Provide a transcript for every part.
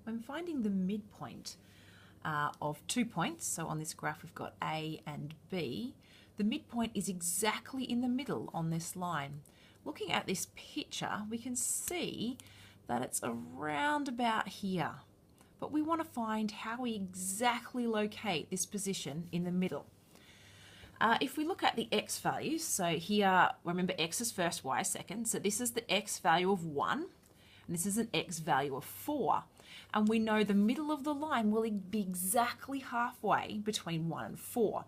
when finding the midpoint of 2 points, so on this graph we've got A and B, the midpoint is exactly in the middle on this line. Looking at this picture, we can see that it's around about here, but we want to find how we exactly locate this position in the middle. If we look at the x values, so here, remember x is first, y is second, so this is the x value of 1, and this is an x value of 4. And we know the middle of the line will be exactly halfway between 1 and 4.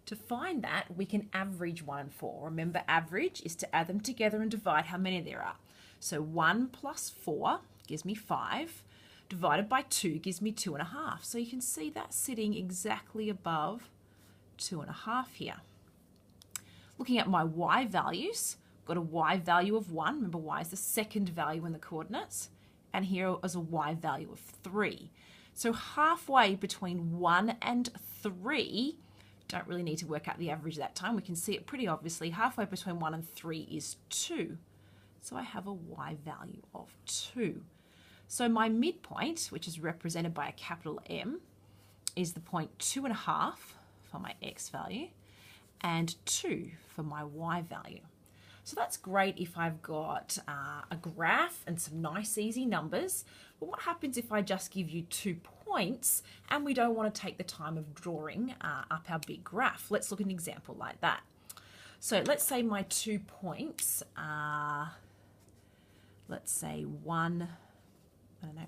To find that, we can average 1 and 4. Remember, average is to add them together and divide how many there are. So 1 plus 4 gives me 5, divided by 2 gives me 2.5. So you can see that sitting exactly above 2.5 here. Looking at my y values, I've got a y value of 1. Remember, y is the second value in the coordinates. And here is a y value of 3. So halfway between 1 and 3, don't really need to work out the average that time. We can see it pretty obviously. Halfway between 1 and 3 is 2. So I have a y value of 2. So my midpoint, which is represented by a capital M, is the point 2.5 for my x value and 2 for my y value. So that's great if I've got a graph and some nice easy numbers. But what happens if I just give you 2 points and we don't want to take the time of drawing up our big graph? Let's look at an example like that. So let's say my 2 points are, let's say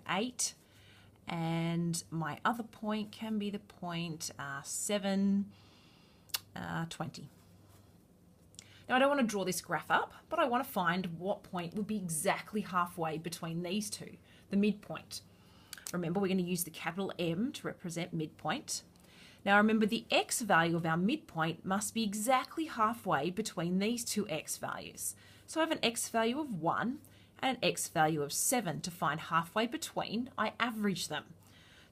8, and my other point can be the point 7, 20. Now I don't want to draw this graph up, but I want to find what point would be exactly halfway between these two, the midpoint. Remember, we're going to use the capital M to represent midpoint. Now remember, the x value of our midpoint must be exactly halfway between these two x values. So I have an x value of 1 and an x value of 7. To find halfway between, I average them.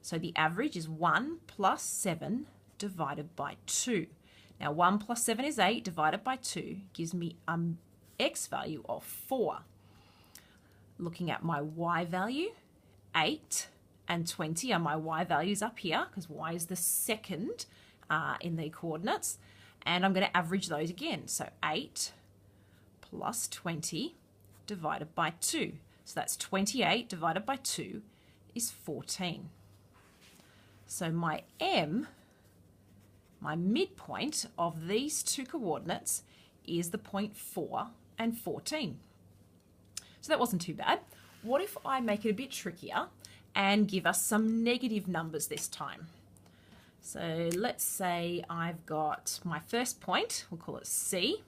So the average is 1 plus 7 divided by 2. Now 1 plus 7 is 8, divided by 2 gives me an x value of 4. Looking at my y value, 8 and 20 are my y values up here, because y is the second in the coordinates. And I'm going to average those again. So 8 plus 20 divided by 2. So that's 28 divided by 2 is 14. So my M, my midpoint of these two coordinates, is the point 4 and 14. So that wasn't too bad. What if I make it a bit trickier and give us some negative numbers this time? So let's say I've got my first point, we'll call it C.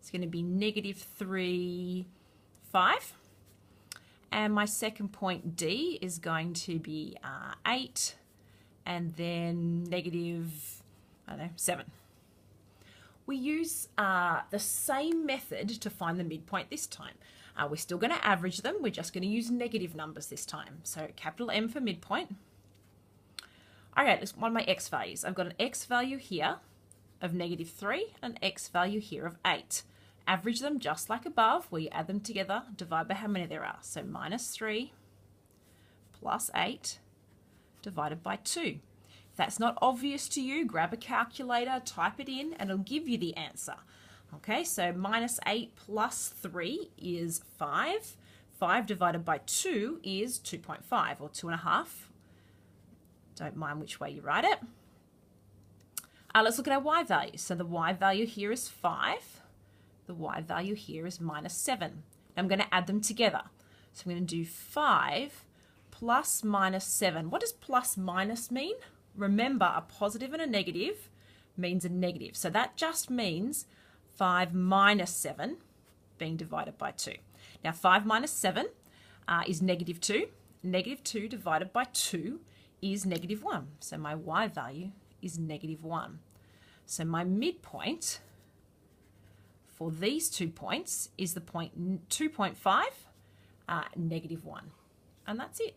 It's going to be -3, 5. And my second point D is going to be 8, and then -7. We use the same method to find the midpoint this time. We're still going to average them. We're just going to use negative numbers this time. So capital M for midpoint. Okay, let's one of my x values. I've got an x value here of -3 and an x value here of 8. Average them just like above, where you add them together, divide by how many there are. So -3 plus 8 divided by 2. If that's not obvious to you, grab a calculator, type it in, and it'll give you the answer. Okay, so -8 plus 3 is 5. 5 divided by 2 is 2.5, or 2.5. Don't mind which way you write it. Let's look at our y value. So the y value here is 5. The y value here is -7. I'm going to add them together. So I'm going to do 5 plus -7. What does plus minus mean? Remember, a positive and a negative means a negative. So that just means 5 minus 7 being divided by 2. Now 5 minus 7 is -2. -2 divided by 2 is -1. So my y value is -1. So my midpoint for these 2 points is the point 2.5, -1. And that's it.